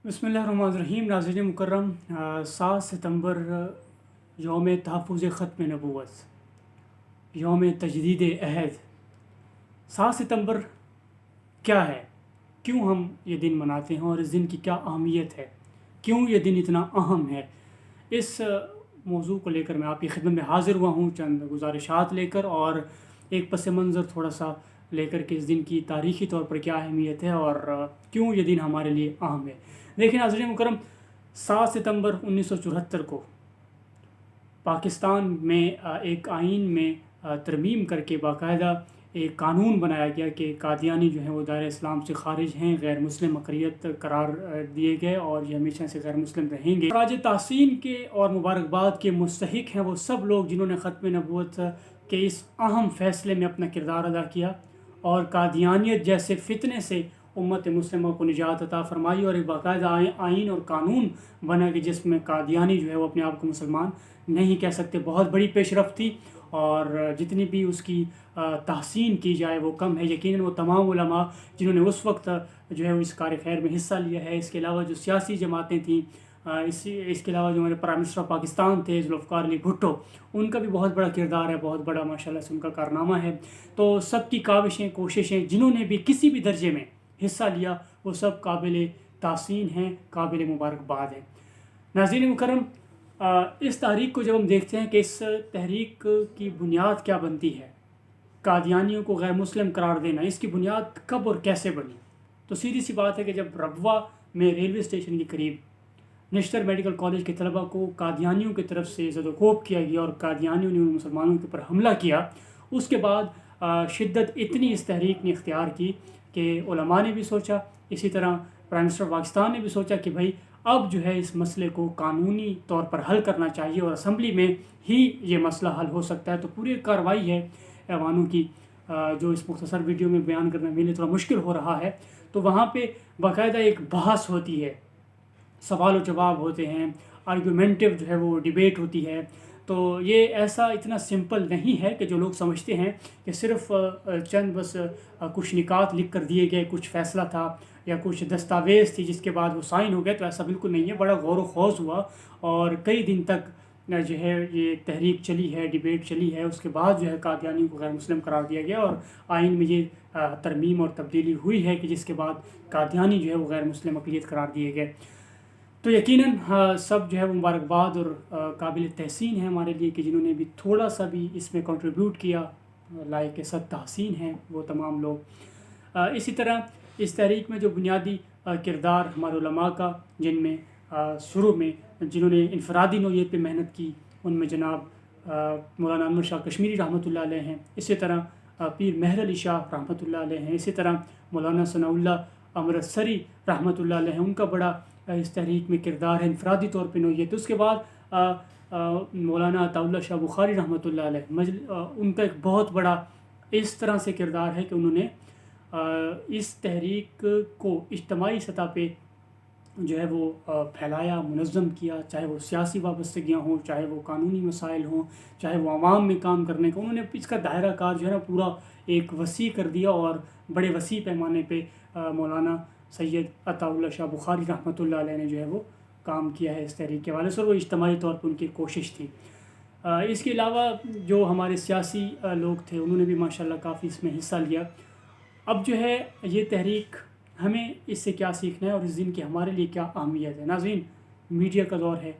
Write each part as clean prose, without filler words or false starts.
बिस्मिल्लाहिर्रहमानिर्रहीम। नाज़रीन मुकर्रम, 7 सितंबर यौम तहफ़्फ़ुज़ ख़त्म नबूवत, यौम तजदीद अहद। 7 सितंबर क्या है, क्यों हम ये दिन मनाते हैं और इस दिन की क्या अहमियत है, क्यों ये दिन इतना अहम है, इस मौजू को लेकर मैं आपकी खिदमत में हाज़िर हुआ हूँ चंद गुज़ारिशात लेकर और एक पस मंज़र थोड़ा सा लेकर के इस दिन की तारीख़ी तौर पर क्या अहमियत है और क्यों ये दिन हमारे लिए अहम है। देखिए नाज़रीन मुकर्रम, 7 सितंबर 1974 को पाकिस्तान में एक आइन में तरमीम करके बाकायदा एक कानून बनाया गया कि कादियानी जो हैं वो दायरे इस्लाम से ख़ारिज हैं, गैर मुस्लिम अक़लियत करार दिए गए और ये हमेशा से गैर मुस्लिम रहेंगे। राज तहसीन के और मुबारकबाद के मुस्तहिक़ हैं वो सब लोग जिन्होंने ख़त्म नबूवत के इस अहम फ़ैसले में अपना किरदार अदा किया और कादियानियत जैसे फ़ितने से उम्मत मुस्लिमा को निजात अता फ़रमाई और एक बाकायदा आइन और कानून बना कि जिसमें कादियानी जो है वो अपने आप को मुसलमान नहीं कह सकते। बहुत बड़ी पेशरफ़्त थी और जितनी भी उसकी तहसीन की जाए वो कम है। यकीनन वो तमाम उलमा जिन्होंने उस वक्त जो है इस कार खैर में हिस्सा लिया है, इसके अलावा जो सियासी जमातें थीं, इसके अलावा जो हमारे प्राइम मिनिस्टर ऑफ पाकिस्तान थे ज़ुल्फ़िकार अली भुट्टो, उनका भी बहुत बड़ा किरदार है, बहुत बड़ा माशाल्लाह से उनका कारनामा है। तो सबकी काविशें कोशिशें जिन्होंने भी किसी भी दर्जे में हिस्सा लिया वो सब काबिल तासीन हैं, काबिल मुबारकबाद हैं। नाज़रीन मुकर्रम, इस तहरीक को जब हम देखते हैं कि इस तहरीक की बुनियाद क्या बनती है, कादियानियों को गैर मुस्लिम करार देना, इसकी बुनियाद कब और कैसे बनी, तो सीधी सी बात है कि जब रबवा में रेलवे स्टेशन के करीब नेशनल मेडिकल कॉलेज के तलबा को कादियानियों की तरफ से ज़दोकोब किया गया और कादियानियों ने उन मुसलमानों के ऊपर हमला किया, उसके बाद शिद्दत इतनी इस तहरीक ने इख्तियार की कि उलमा ने भी सोचा, इसी तरह प्राइम मिनिस्टर पाकिस्तान ने भी सोचा कि भाई अब जो है इस मसले को कानूनी तौर पर हल करना चाहिए और असम्बली में ही ये मसला हल हो सकता है। तो पूरी कार्रवाई है ऐवानों की, जो इस मुख्तसर वीडियो में बयान करना मेरे लिए थोड़ा मुश्किल हो रहा है। तो वहाँ पे बाकायदा एक बहस होती है, सवाल व जवाब होते हैं, आर्गूमेंटिव जो है वो डिबेट होती है। तो ये ऐसा इतना सिंपल नहीं है कि जो लोग समझते हैं कि सिर्फ़ चंद बस कुछ निकात लिख कर दिए गए, कुछ फ़ैसला था या कुछ दस्तावेज़ थी जिसके बाद वो साइन हो गए, तो ऐसा बिल्कुल नहीं है। बड़ा गौर व खौज़ हुआ और कई दिन तक जो है ये तहरीक चली है, डिबेट चली है। उसके बाद जो है कादियानी को गैर मुस्लिम करार दिया गया और आइन में ये तरमीम और तब्दीली हुई है कि जिसके बाद कादियानी जो है वो गैर मुस्लिम अक़लियत करार दिए गए। तो यकीनन सब जो है वो मुबारकबाद और काबिल तहसीन है हमारे लिए कि जिन्होंने भी थोड़ा सा भी इसमें कंट्रीब्यूट किया, लायक सद तहसीन हैं वो तमाम लोग। इसी तरह इस तहरीक में जो बुनियादी किरदार हमारे उलमा का, जिनमें शुरू में जिन्होंने इनफरादी नौयत पे मेहनत की, उनमें जनाब मौलाना अनवर शाह कश्मीरी रहमतुल्लाह अलैह हैं, इसी तरह पीर मेहर अली शाह रहमतुल्लाह अलैह हैं, इसी तरह मौलाना सनाउल्लाह अमृतसरी रहमतुल्लाह अलैह हैं। उनका बड़ा इस तहरीक में किरदार है इनफरादी तौर पर नौयत। उसके बाद मौलाना अताउल्लाह शाह बुखारी रहमतुल्लाह अलैह, उनका एक बहुत बड़ा इस तरह से किरदार है कि उन्होंने इस तहरीक को इज्तमाही सतह पे जो है वो फैलाया, मुनज़्ज़म किया, चाहे वो सियासी वाबस्तगियाँ हों, चाहे वो कानूनी मसाइल हों, चाहे वो आवाम में काम करने का, उन्होंने इसका दायरा कार जो है ना पूरा एक वसी कर दिया और बड़े वसी पैमाने पे मौलाना सैयद अताउल्लाह शाह बुखारी रहमतुल्लाह अलैह ने जो है वो काम किया है इस तहरीक के हवाले से, और वो इज्तमाही तौर पर उनकी कोशिश थी। इसके अलावा जो हमारे सियासी लोग थे उन्होंने भी माशाल्लाह काफ़ी इसमें हिस्सा लिया। अब जो है ये तहरीक, हमें इससे क्या सीखना है और इस दिन की हमारे लिए क्या अहमियत है। नाज़रीन, मीडिया का दौर है,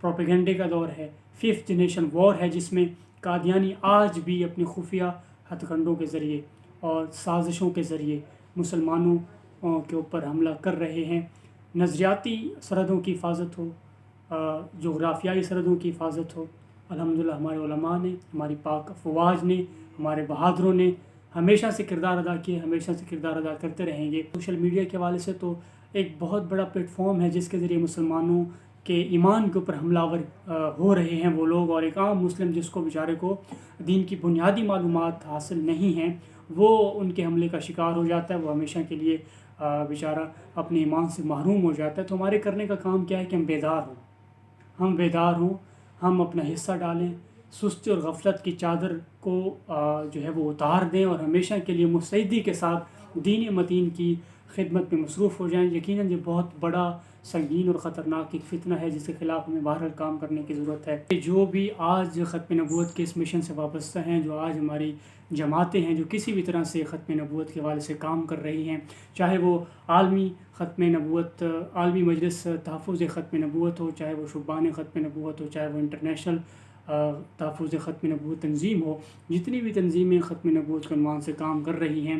प्रोपेगेंडे का दौर है, 5th जनरेशन वॉर है, जिसमें कादियानी आज भी अपनी खुफिया हथकंडों के ज़रिए और साजिशों के ज़रिए मुसलमानों के ऊपर हमला कर रहे हैं। नज़रियाती सरहदों की हिफाजत हो, जोग्राफियाई सरहदों की हिफाजत हो, अल्हम्दुलिल्लाह हमारे उलमा ने, हमारी पाक अफवाज ने, हमारे बहादुरों ने हमेशा से किरदार अदा किए, हमेशा से किरदार अदा करते रहेंगे। सोशल मीडिया के हवाले से तो एक बहुत बड़ा प्लेटफॉर्म है जिसके ज़रिए मुसलमानों के ईमान के ऊपर हमलावर हो रहे हैं वो लोग, और एक आम मुस्लिम जिसको बेचारे को दीन की बुनियादी मालूमात हासिल नहीं हैं, वो उनके हमले का शिकार हो जाता है, वो हमेशा के लिए बेचारा अपने ईमान से महरूम हो जाता है। तो हमारे करने का काम क्या है कि हम बेदार हों, हम अपना हिस्सा डालें, सुस्ती और गफलत की चादर को जो है वो उतार दें और हमेशा के लिए मुस्तैदी के साथ दीन मतीन की خدمت میں مصروف ہو جائیں۔ یقیناً یہ بہت بڑا، سنگین اور خطرناک ایک فتنہ ہے جس کے خلاف ہمیں بہرحال کام کرنے کی ضرورت ہے۔ جو بھی آج ختم نبوت کے اس مشن سے وابستہ ہیں، جو آج ہماری جماعتیں ہیں جو کسی بھی طرح سے ختم نبوت کے حوالے سے کام کر رہی ہیں، چاہے وہ عالمی ختم نبوت، عالمی مجلس تحفظ ختم نبوت ہو، چاہے وہ شبان ختم نبوت ہو، چاہے وہ انٹرنیشنل تحفظ ختم نبوت تنظیم ہو، جتنی بھی تنظیمیں ختم نبوت کے عنوان سے کام کر رہی ہیں،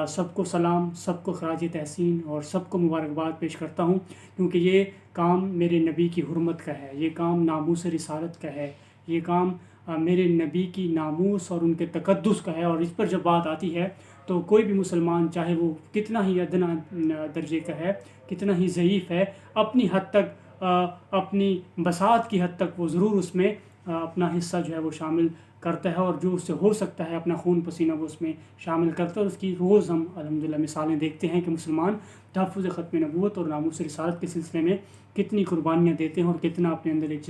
سب کو سلام، سب کو خراج تحسین اور سب کو مبارکباد پیش کرتا ہوں، کیونکہ یہ کام میرے نبی کی حرمت کا ہے، یہ کام ناموس رسالت کا ہے، یہ کام میرے نبی کی ناموس اور ان کے تقدس کا ہے۔ اور اس پر جب بات آتی ہے تو کوئی بھی مسلمان، چاہے وہ کتنا ہی ادنا درجے کا ہے، کتنا ہی ضعیف ہے، اپنی حد تک، اپنی بساط کی حد تک وہ ضرور اس میں اپنا حصہ جو ہے وہ شامل کرتا ہے، اور جو اس سے ہو سکتا ہے اپنا خون پسینہ وہ اس میں شامل کرتا ہے۔ اور اس کی روز ہم الحمدللہ مثالیں دیکھتے ہیں کہ مسلمان تحفظ ختم نبوت اور ناموس رسالت کے سلسلے میں کتنی قربانیاں دیتے ہیں اور کتنا اپنے اندر ایک